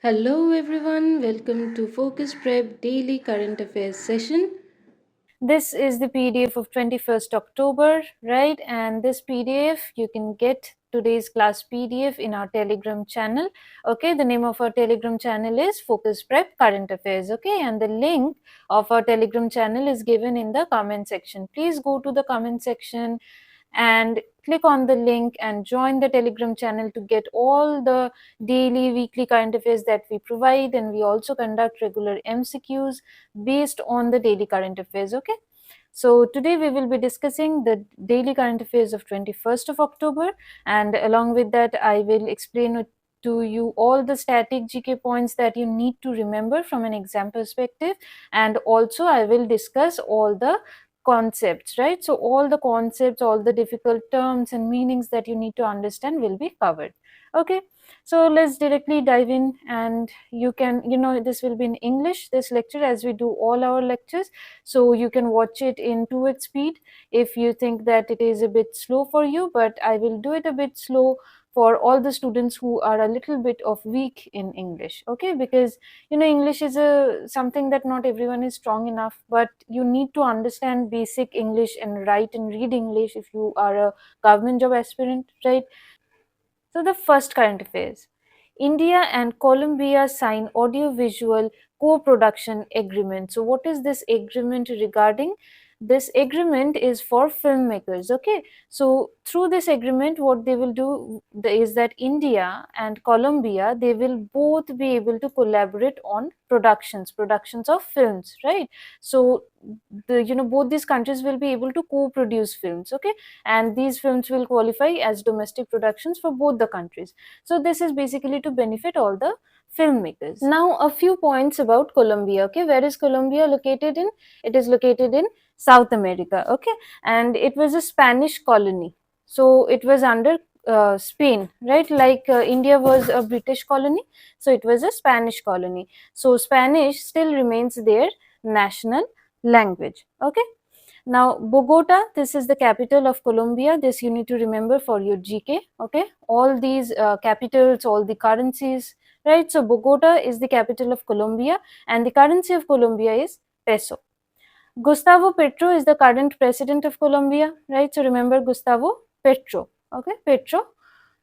Hello everyone, welcome to Focus Prep Daily Current Affairs session. This is the PDF of 21st October, right? And this PDF, you can get today's class PDF in our Telegram channel. Okay, the name of our Telegram channel is Focus Prep Current Affairs. Okay, and the link of our Telegram channel is given in the comment section. Please go to the comment section and click on the link and join the Telegram channel to get all the daily, weekly current affairs that we provide. And we also conduct regular MCQs based on the daily current affairs. Okay, so today we will be discussing the daily current affairs of 21st of October, and along with that I will explain to you all the static GK points that you need to remember from an exam perspective, and also I will discuss all the concepts, right? So all the concepts, all the difficult terms and meanings that you need to understand will be covered. Okay, so let's directly dive in, and you can, this will be in English, this lecture, as we do all our lectures. So you can watch it in 2x speed if you think that it is a bit slow for you, but I will do it a bit slow for all the students who are a little bit of weak in English. Okay, because English is a something that not everyone is strong enough, but you need to understand basic English and write and read English if you are a government job aspirant, right? So the first current affairs. India and Colombia sign audiovisual co-production agreement. So what is this agreement regarding? This agreement is for filmmakers. Okay, so through this agreement, what they will do is that India and Colombia, they will both be able to collaborate on productions of films, right? So both these countries will be able to co-produce films. Okay, and these films will qualify as domestic productions for both the countries. So this is basically to benefit all the filmmakers. Now a few points about Colombia. Okay, where is Colombia located in? It is located in South America. Okay, and it was a Spanish colony, so it was under Spain, right? Like India was a British colony, so it was a Spanish colony. So Spanish still remains their national language. Okay, now Bogota, this is the capital of Colombia. This you need to remember for your GK. Okay, all these capitals, all the currencies, right? So Bogota is the capital of Colombia, and the currency of Colombia is peso. Gustavo Petro is the current president of Colombia, right? So remember Gustavo Petro. Okay, Petro.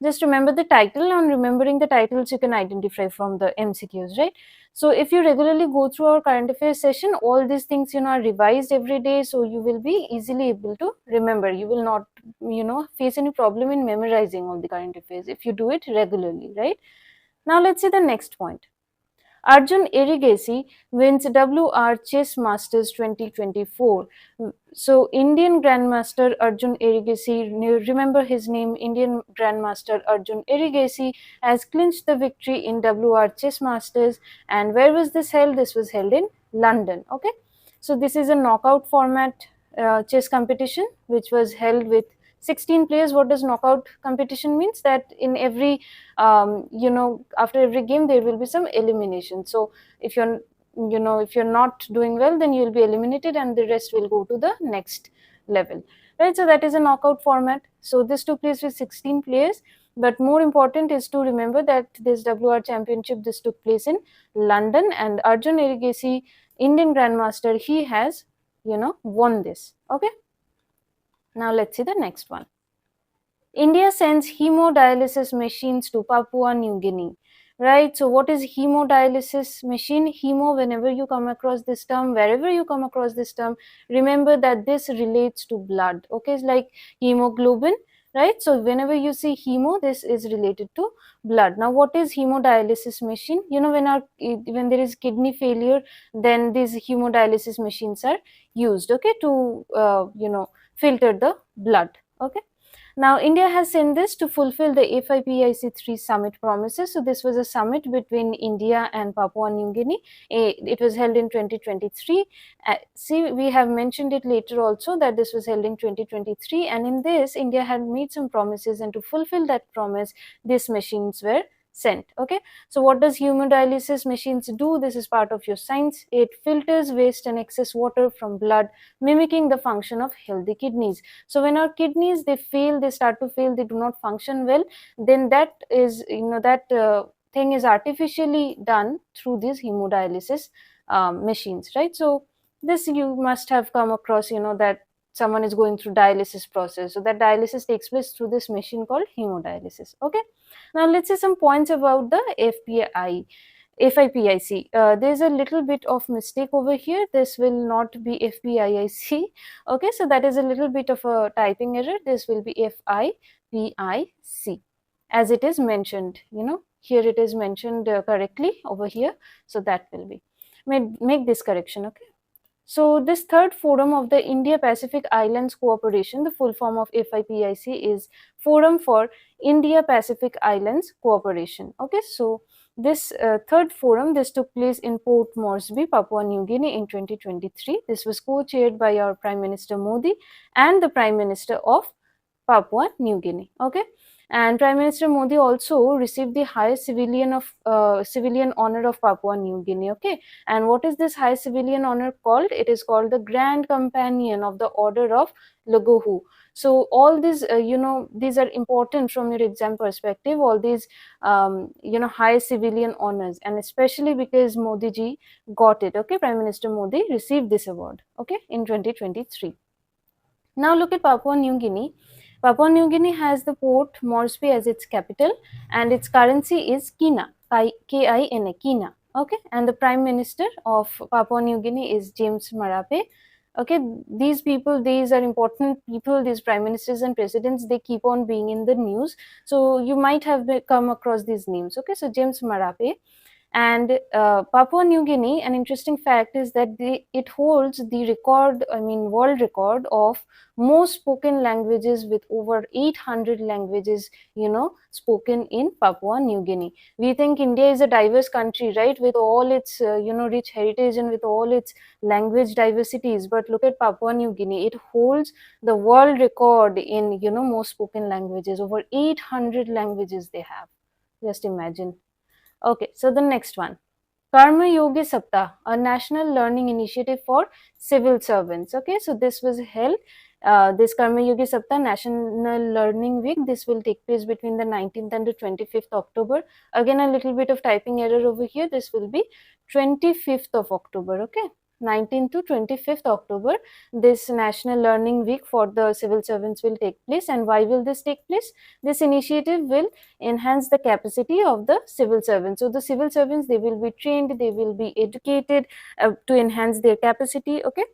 Just remember the title. On remembering the titles, you can identify from the MCQs, right? So if you regularly go through our current affairs session, all these things are revised every day, so you will be easily able to remember. You will not face any problem in memorizing all the current affairs if you do it regularly, right? Now let's see the next point. Arjun Erigesi wins WR Chess Masters 2024. So Indian Grandmaster Arjun Erigesi, remember his name, Indian Grandmaster Arjun Erigesi has clinched the victory in WR Chess Masters. And where was this held? This was held in London. Okay, so this is a knockout format chess competition which was held with 16 players. What does knockout competition means? That in every after every game there will be some elimination. So if you're not doing well, then you'll be eliminated and the rest will go to the next level, right? So that is a knockout format. So this took place with 16 players, but more important is to remember that this WR championship, this took place in London, and Arjun Erigesi, Indian Grandmaster, he has won this. Okay, now let's see the next one. India sends hemodialysis machines to Papua New Guinea. Right, so what is hemodialysis machine? Hemo, whenever you come across this term, wherever you come across this term, remember that this relates to blood. Okay, it's like hemoglobin, right? So whenever you see hemo, this is related to blood. Now what is hemodialysis machine? When there is kidney failure, then these hemodialysis machines are used, okay, to filter the blood. Okay, now, India has sent this to fulfill the APPSC 3 summit promises. So, this was a summit between India and Papua New Guinea. It was held in 2023. See, we have mentioned it later also that this was held in 2023. And in this, India had made some promises, and to fulfill that promise, these machines were sent. Okay, so what does hemodialysis machines do? This is part of your science. It filters waste and excess water from blood, mimicking the function of healthy kidneys. So when our kidneys, they start to fail, they do not function well, then that is that thing is artificially done through these hemodialysis machines, right? So this you must have come across, that someone is going through dialysis process. So that dialysis takes place through this machine called hemodialysis. Okay. Now let's say some points about the FIPIC. There's a little bit of mistake over here. This will not be FPIIC. Okay, so that is a little bit of a typing error. This will be FIPIC as it is mentioned. Here it is mentioned correctly over here. So that will be. Make this correction. Okay. So this third forum of the India-Pacific Islands Cooperation, the full form of FIPIC is Forum for India-Pacific Islands Cooperation. Okay, so this third forum, this took place in Port Moresby, Papua New Guinea in 2023. This was co-chaired by our Prime Minister Modi and the Prime Minister of Papua New Guinea. Okay. And Prime Minister Modi also received the highest civilian honor of Papua New Guinea. Okay, and what is this high civilian honor called? It is called the Grand Companion of the Order of Logohu. So all these, these are important from your exam perspective. All these, high civilian honors, and especially because Modi ji got it. Okay, Prime Minister Modi received this award. Okay, in 2023. Now look at Papua New Guinea. Papua New Guinea has the Port Moresby as its capital, and its currency is Kina, Kina, Kina. Okay, and the Prime Minister of Papua New Guinea is James Marape. Okay, these people, these are important people, these prime ministers and presidents, they keep on being in the news. So you might have come across these names. Okay, so James Marape. And Papua New Guinea, an interesting fact is that it holds the world record of most spoken languages, with over 800 languages, spoken in Papua New Guinea. We think India is a diverse country, right, with all its, rich heritage and with all its language diversities. But look at Papua New Guinea. It holds the world record in, most spoken languages. Over 800 languages they have. Just imagine. Okay, so the next one, Karma Yogi Saptah, a national learning initiative for civil servants. Okay, so this was held, this Karma Yogi Saptah National Learning Week, this will take place between the 19th and the 25th October. Again, a little bit of typing error over here. This will be 25th of October. Okay, 19th to 25th October, this National Learning Week for the civil servants will take place. And why will this take place? This initiative will enhance the capacity of the civil servants. So the civil servants, they will be trained, they will be educated to enhance their capacity, okay,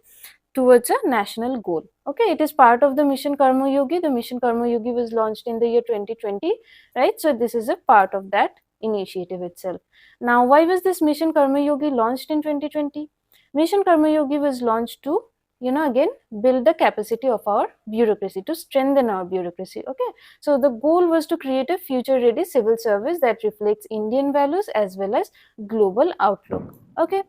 towards a national goal. Okay, it is part of the Mission Karma Yogi. The Mission Karma Yogi was launched in the year 2020, right? So this is a part of that initiative itself. Now, why was this Mission Karma Yogi launched in 2020? Mission Karma Yogi was launched to, again, build the capacity of our bureaucracy, to strengthen our bureaucracy. Okay, so the goal was to create a future ready civil service that reflects Indian values as well as global outlook. Okay,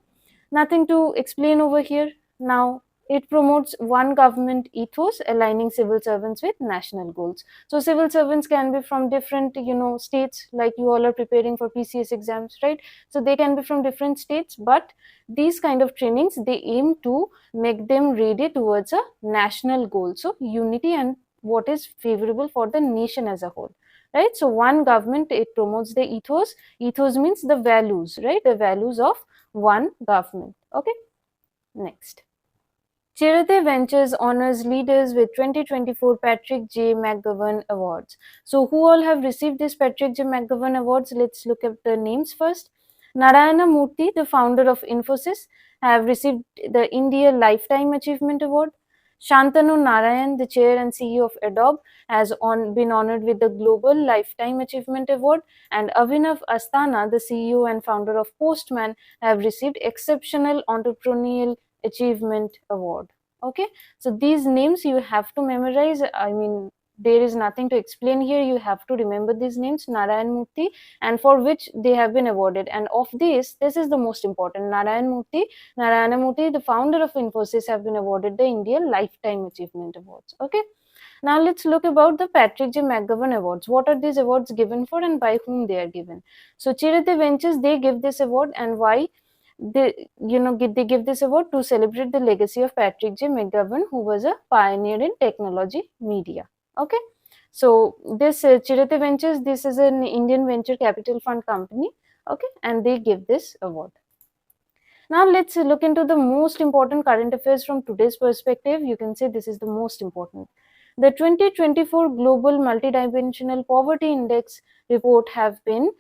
nothing to explain over here. Now, it promotes one government ethos, aligning civil servants with national goals. So civil servants can be from different, states, like you all are preparing for PCS exams, right? So they can be from different states, but these kind of trainings, they aim to make them ready towards a national goal. So unity and what is favorable for the nation as a whole, right? So one government, it promotes the ethos. Ethos means the values, right? The values of one government. Okay, next. Chirate Ventures honors leaders with 2024 Patrick J. McGovern Awards. So who all have received this Patrick J. McGovern Awards? Let's look at the names first. Narayana Murthy, the founder of Infosys, have received the India Lifetime Achievement Award. Shantanu Narayan, the chair and CEO of Adobe, has been honored with the Global Lifetime Achievement Award. And Avinav Asthana, the CEO and founder of Postman, have received Exceptional Entrepreneurial Achievement Award. Okay, so these names you have to memorize. There is nothing to explain here. You have to remember these names, Narayan Murthy, and for which they have been awarded. And of this is the most important. Narayana Murthy, the founder of Infosys, have been awarded the India Lifetime Achievement Awards. Okay, now let's look about the Patrick J. McGovern Awards. What are these awards given for and by whom they are given? So Chirate Ventures, they give this award, and why? They give this award to celebrate the legacy of Patrick J. McGovern, who was a pioneer in technology media. Okay, so this Chirate Ventures, this is an Indian venture capital fund company. Okay, and they give this award. Now let's look into the most important current affairs from today's perspective. You can say this is the most important. The 2024 Global Multidimensional Poverty Index report have been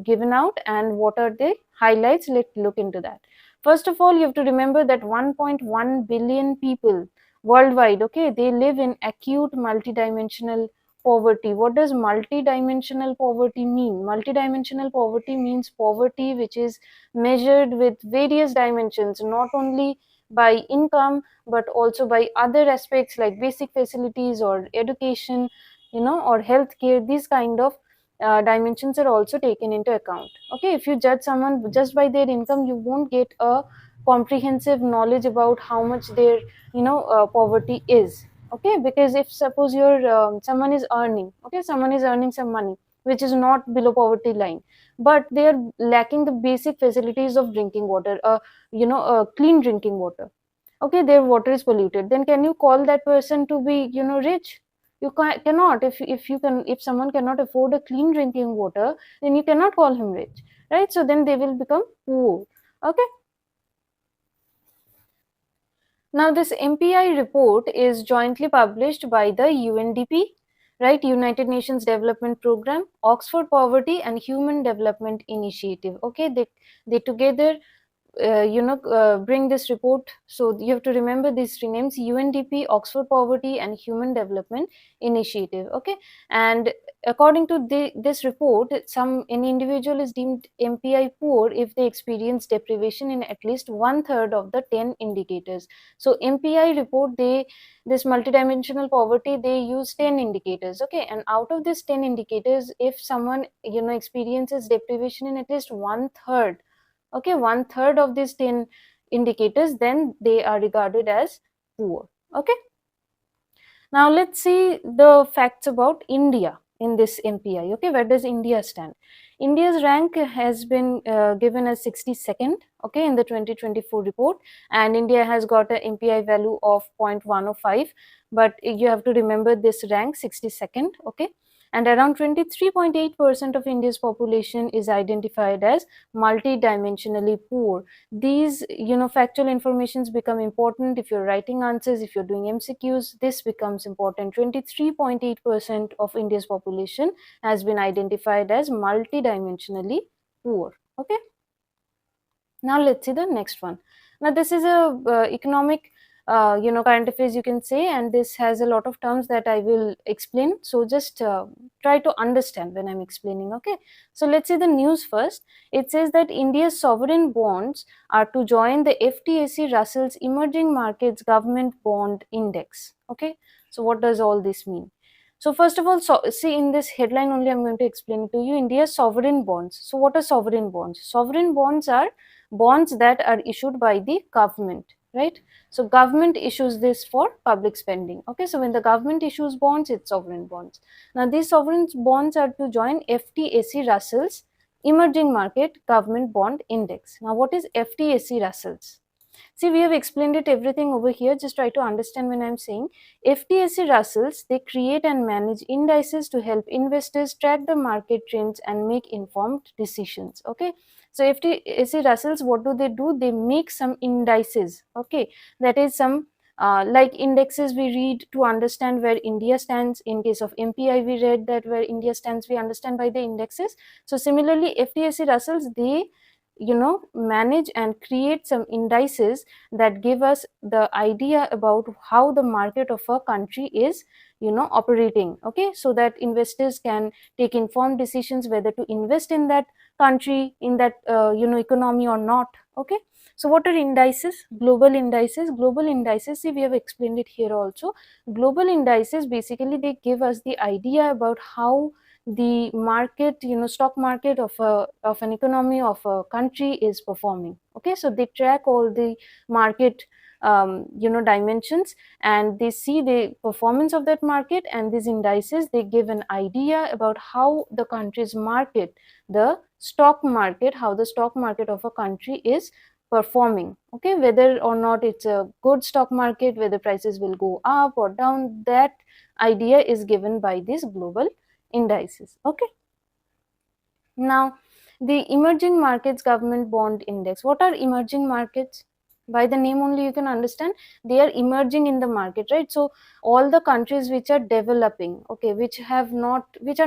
given out, and what are the highlights? Let's look into that. First of all, you have to remember that 1.1 billion people worldwide, okay, they live in acute multidimensional poverty. What does multidimensional poverty mean? Multidimensional poverty means poverty which is measured with various dimensions, not only by income but also by other aspects like basic facilities or education, or healthcare. These kind of dimensions are also taken into account. Okay, if you judge someone just by their income, you won't get a comprehensive knowledge about how much their poverty is. Okay, because if suppose you're someone is earning, okay, someone is earning some money which is not below poverty line, but they are lacking the basic facilities of drinking water, clean drinking water. Okay, their water is polluted, then can you call that person to be rich? You cannot. If someone cannot afford a clean drinking water, then you cannot call him rich, right? So then they will become poor. Okay, now this MPI report is jointly published by the UNDP, right, United Nations Development Program, Oxford Poverty and Human Development Initiative. Okay, they together bring this report. So you have to remember these three names: UNDP, Oxford Poverty and Human Development Initiative. Okay, and according to this report, any individual is deemed MPI poor if they experience deprivation in at least one third of the 10 indicators. So MPI report, this multidimensional poverty, they use 10 indicators. Okay, and out of these 10 indicators, if someone experiences deprivation in at least one third, okay, one third of these 10 indicators, then they are regarded as poor. Okay, now let's see the facts about India in this MPI. Okay, where does India stand? India's rank has been given as 62nd, okay, in the 2024 report, and India has got an MPI value of 0.105, but you have to remember this rank 62nd. Okay, and around 23.8% of India's population is identified as multidimensionally poor. These factual informations become important if you're writing answers, if you're doing MCQs. This becomes important. 23.8% of India's population has been identified as multidimensionally poor. Okay, now let's see the next one. Now this is a economic current affairs, you can say, and this has a lot of terms that I will explain, so just try to understand when I'm explaining. Okay, so let's see the news first. It says that India's sovereign bonds are to join the FTSE Russell's emerging markets government bond index. Okay, so what does all this mean? So first of all, see, in this headline only I'm going to explain to you India's sovereign bonds. So what are sovereign bonds? Sovereign bonds are bonds that are issued by the government, right? So government issues this for public spending. Okay, so when the government issues bonds, it's sovereign bonds. Now these sovereign bonds are to join FTSE Russell's emerging market government bond index. Now what is FTSE Russell's? See, we have explained it everything over here. Just try to understand when I'm saying FTSE Russells, they create and manage indices to help investors track the market trends and make informed decisions. Okay, so FTSE Russells, what do? They make some indices. Okay, that is some like indexes we read to understand where India stands. In case of MPI, we read that where India stands, we understand by the indexes. So similarly, FTSE Russells, they manage and create some indices that give us the idea about how the market of a country is operating. Okay, so that investors can take informed decisions whether to invest in that country, in that economy or not. Okay, so what are indices? Global indices, see, we have explained it here also. Global indices, basically they give us the idea about how the market, stock market of an economy of a country is performing. Okay, so they track all the market dimensions, and they see the performance of that market, and these indices, they give an idea about how the country's market, the stock market, how the stock market of a country is performing. Okay, whether or not it's a good stock market, whether prices will go up or down, that idea is given by these global indices. Okay, now The emerging markets government bond index. What are emerging markets? By the name only you can understand they are emerging in the market, right? So all the countries which are developing, okay, which are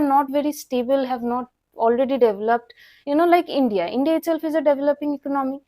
not very stable, have not already developed, like India itself is a developing economy,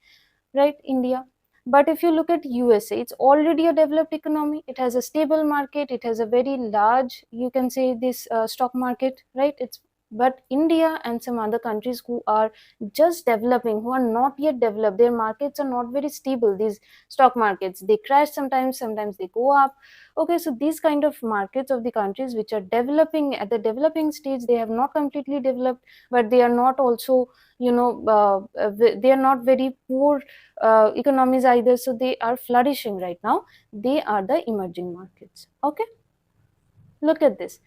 right? India. But if you look at USA, it's already a developed economy. It has a stable market, it has a very large, you can say, this stock market, right? It's But India and some other countries who are just developing, who are not yet developed, their markets are not very stable. These stock markets, they crash sometimes, sometimes they go up. Okay, so these kind of markets of the countries which are developing, at the developing stage, they have not completely developed, but they are not also, they are not very poor economies either, so they are flourishing right now. They are the emerging markets. Okay, look at this.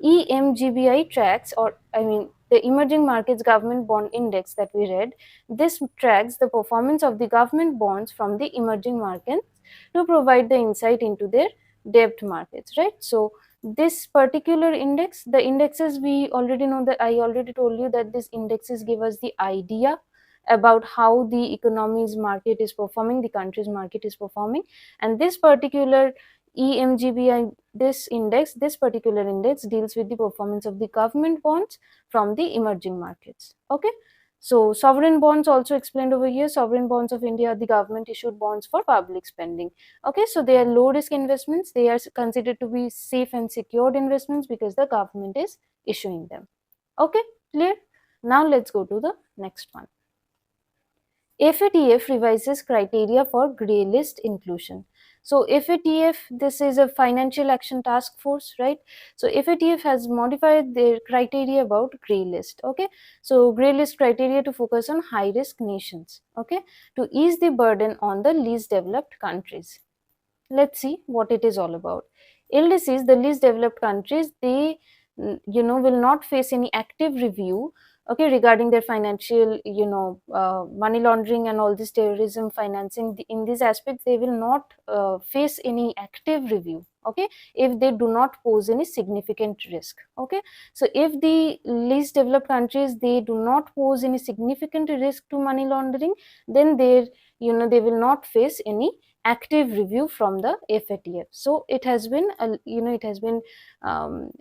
EMGBI tracks, or I mean the emerging markets government bond index that we read. This tracks the performance of the government bonds from the emerging markets to provide the insight into their debt markets, right? So this particular index, the indexes, we already know, that I already told you that these indexes give us the idea about how the economy's market is performing, the country's market is performing. And this particular EMGBI, this particular index deals with the performance of the government bonds from the emerging markets. Okay, so sovereign bonds also explained over here. Sovereign bonds of India are the government issued bonds for public spending. Okay, so they are low risk investments. They are considered to be safe and secured investments because the government is issuing them. Okay, clear? Now let's go to the next one. FATF revises criteria for grey list inclusion. So FATF, this is a financial action task force, right? So FATF has modified their criteria about grey list. Okay, so grey list criteria to focus on high risk nations, okay, to ease the burden on the least developed countries. Let's see what it is all about. LDCs, the least developed countries, they will not face any active review, okay, regarding their financial, money laundering and all this terrorism financing. In these aspects, they will not face any active review, okay, if they do not pose any significant risk. Okay, so if the least developed countries, they do not pose any significant risk to money laundering, then they will not face any active review from the FATF. So it has been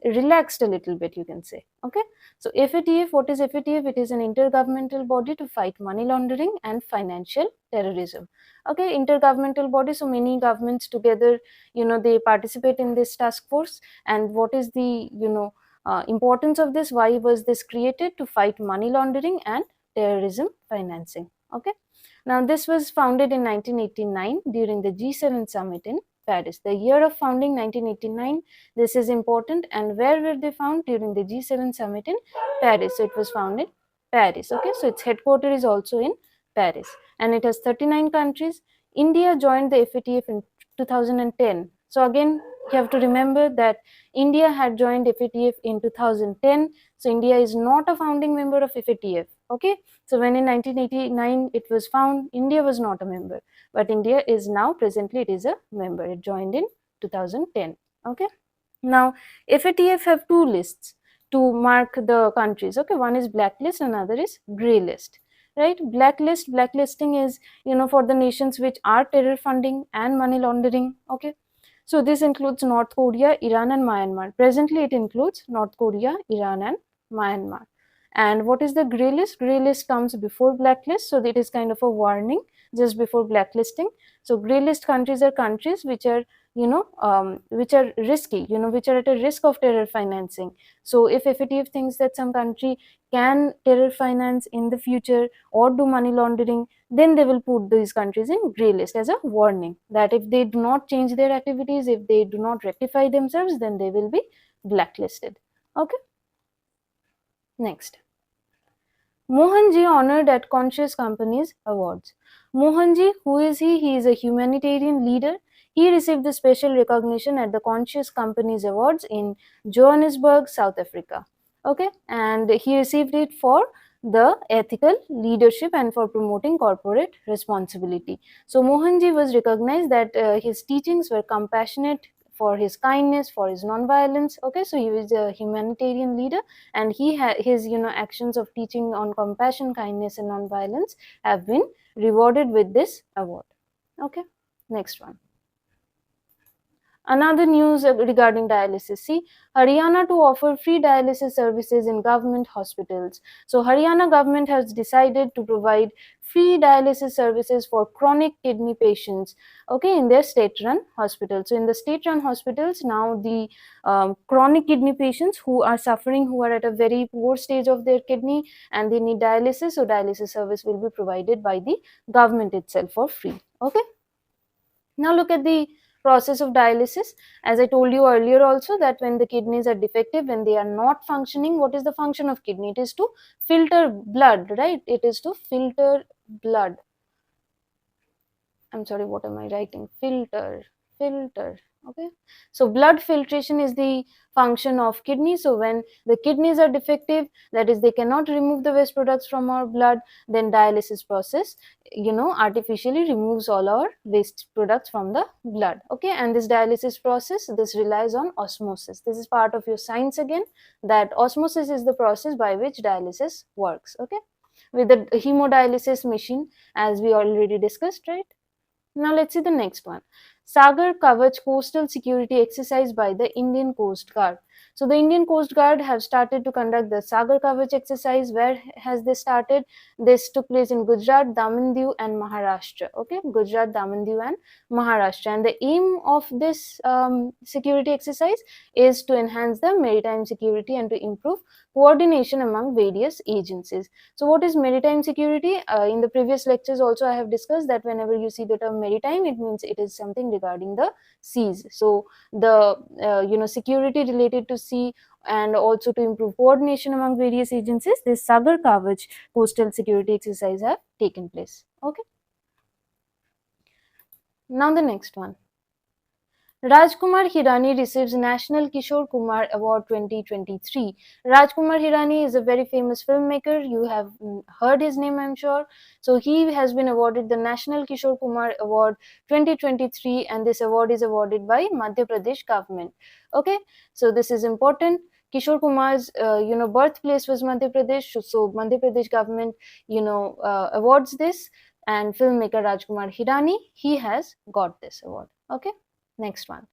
relaxed a little bit, you can say. Okay, so FATF, what is FATF? It is an intergovernmental body to fight money laundering and financial terrorism. Okay, intergovernmental body, so many governments together, they participate in this task force. And what is the importance of this? Why was this created? To fight money laundering and terrorism financing. Okay, now this was founded in 1989 during the G7 summit in Paris. The year of founding, 1989, this is important. And where were they found? During the G7 summit in Paris. So it was founded in Paris. Okay, so its headquarters is also in Paris, and it has 39 countries. India joined the FATF in 2010. So again, you have to remember that India had joined FATF in 2010. So India is not a founding member of FATF. Okay, so when in 1989 it was found, India was not a member, but India is now, presently, it is a member. It joined in 2010. Okay, now FATF have two lists to mark the countries. Okay, one is blacklist, another is grey list, right? Blacklisting is, for the nations which are terror funding and money laundering. Okay, so this includes North Korea, Iran and Myanmar. Presently it includes North Korea, Iran and Myanmar. And what is the grey list? Grey list comes before blacklist, so it is kind of a warning just before blacklisting. So grey list countries are countries which are, which are risky, which are at a risk of terror financing. So if FATF thinks that some country can terror finance in the future or do money laundering, then they will put these countries in grey list as a warning that if they do not change their activities, if they do not rectify themselves, then they will be blacklisted. Okay. Next, Mohanji honored at Conscious Companies Awards. Mohanji, who is he? He is a humanitarian leader. He received the special recognition at the Conscious Companies Awards in Johannesburg, South Africa. Okay, and he received it for the ethical leadership and for promoting corporate responsibility. So Mohanji was recognized that his teachings were compassionate for his kindness, for his non-violence. Okay, so he was a humanitarian leader, and his actions of teaching on compassion, kindness, and non-violence have been rewarded with this award. Okay, next one. Another news regarding dialysis. See, Haryana to offer free dialysis services in government hospitals. So Haryana government has decided to provide free dialysis services for chronic kidney patients, okay, in their state-run hospitals. So in the state-run hospitals, now the chronic kidney patients who are suffering, who are at a very poor stage of their kidney and they need dialysis, so dialysis service will be provided by the government itself for free. Okay. Now look at the process of dialysis. As I told you earlier also, that when the kidneys are defective, when they are not functioning, what is the function of kidney? It is to filter blood, right? It is to filter blood. I'm sorry, what am I writing? Filter. Okay, so blood filtration is the function of kidney. So when the kidneys are defective, that is, they cannot remove the waste products from our blood, then dialysis process artificially removes all our waste products from the blood. Okay, and this dialysis process, this relies on osmosis. This is part of your science again, that osmosis is the process by which dialysis works. Okay, with the hemodialysis machine, as we already discussed, right? Now let's see the next one. Sagar Kavach coastal security exercise by the Indian Coast Guard. So the Indian Coast Guard have started to conduct the Sagar Kavach exercise. Where has this started? This took place in Gujarat, Daman Diu and Maharashtra. Okay, Gujarat, Daman Diu and Maharashtra. And the aim of this security exercise is to enhance the maritime security and to improve coordination among various agencies. So what is maritime security? In the previous lectures also I have discussed that whenever you see the term maritime, it means it is something regarding the seas. So the security related to sea, and also to improve coordination among various agencies, this Sagar Kavach coastal security exercise have taken place. Okay. Now the next one. Rajkumar Hirani receives National Kishore Kumar Award 2023. Rajkumar Hirani is a very famous filmmaker. You have heard his name, I'm sure. So he has been awarded the National Kishore Kumar Award 2023, and this award is awarded by Madhya Pradesh government. Okay, so this is important. Kishore Kumar's birthplace was Madhya Pradesh, so Madhya Pradesh government awards this, and filmmaker Rajkumar Hirani, he has got this award. Okay. Next one.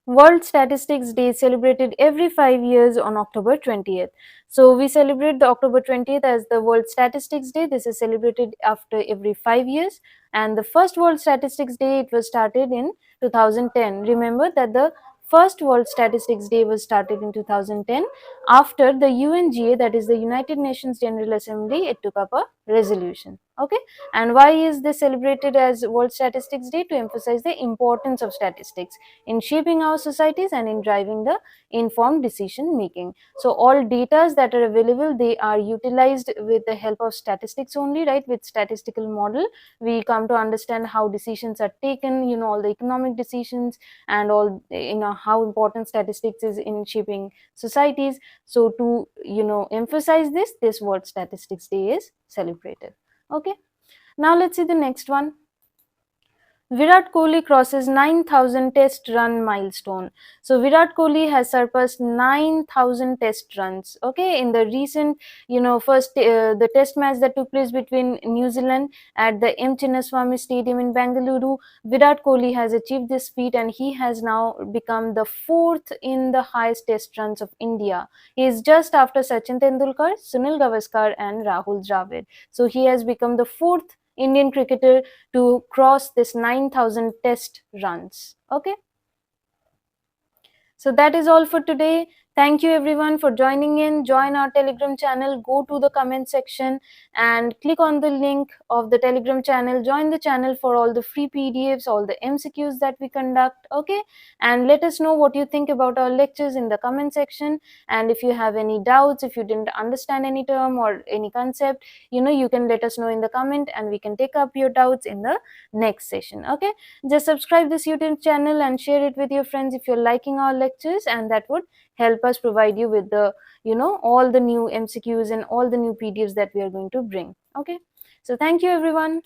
World Statistics Day celebrated every 5 years on October 20th. So we celebrate the October 20th as the World Statistics Day. This is celebrated after every 5 years. And the first World Statistics Day, it was started in 2010. Remember that the first World Statistics Day was started in 2010 after the UNGA, that is the United Nations General Assembly, it took up a resolution. Okay, and why is this celebrated as World Statistics Day? To emphasize the importance of statistics in shaping our societies and in driving the informed decision making. So all data that are available, they are utilized with the help of statistics only, right? With statistical model, we come to understand how decisions are taken, all the economic decisions, and all how important statistics is in shaping societies. So to emphasize this World Statistics Day is celebrated. Okay, now let's see the next one. Virat Kohli crosses 9,000 test run milestone. So Virat Kohli has surpassed 9,000 test runs. Okay, in the recent, the test match that took place between New Zealand at the M. Chinnaswamy Stadium in Bengaluru, Virat Kohli has achieved this feat, and he has now become the fourth in the highest test runs of India. He is just after Sachin Tendulkar, Sunil Gavaskar, and Rahul Dravid. So he has become the fourth Indian cricketer to cross this 9,000 test runs. Okay. So that is all for today. Thank you everyone for joining in. Join our Telegram channel. Go to the comment section and click on the link of the Telegram channel. Join the channel for all the free PDFs, all the MCQs that we conduct. Okay, and let us know what you think about our lectures in the comment section. And if you have any doubts, if you didn't understand any term or any concept, you can let us know in the comment, and we can take up your doubts in the next session. Okay, just subscribe this YouTube channel and share it with your friends if you're liking our lectures, and that would help us provide you with the all the new MCQs and all the new PDFs that we are going to bring. Okay, so thank you everyone.